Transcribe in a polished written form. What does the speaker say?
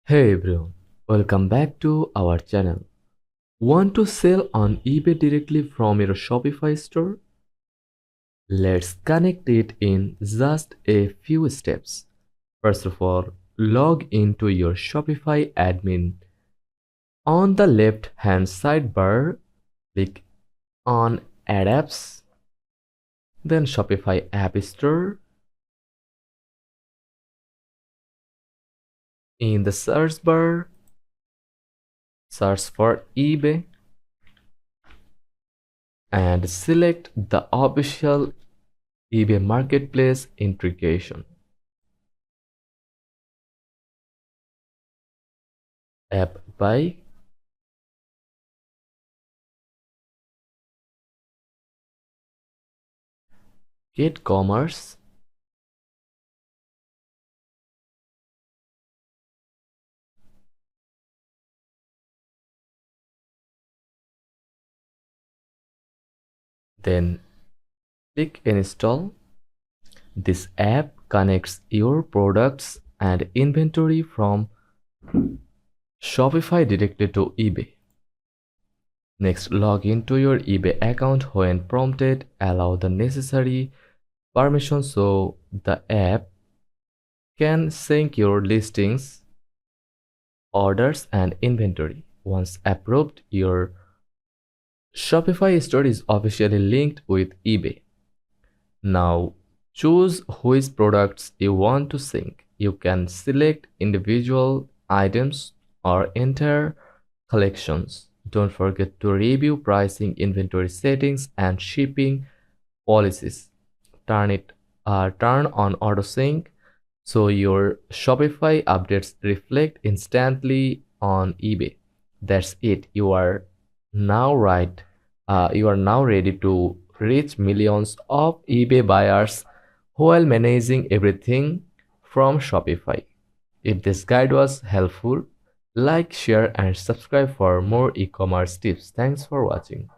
Hey everyone, welcome back to our channel. Want to sell on eBay directly from your Shopify store? Let's connect it in just a few steps. First of all, log into your Shopify admin. On the left hand sidebar, click on Add Apps, then Shopify App Store. In the search bar, search for eBay and select the official eBay Marketplace integration. App by Get Commerce. Then click Install. This app connects your products and inventory from Shopify directly to eBay. Next, log into your eBay account when prompted. Allow the necessary permissions so the app can sync your listings, orders, and inventory. Once approved, your Shopify store is officially linked with eBay. Now, choose which products you want to sync. You can select individual items or entire collections. Don't forget to review pricing, inventory settings, and shipping policies. Turn on auto sync so your Shopify updates reflect instantly on eBay. That's it. You are now ready to reach millions of eBay buyers while managing everything from Shopify. If this guide was helpful, like, share, and subscribe for more e-commerce tips. Thanks for watching.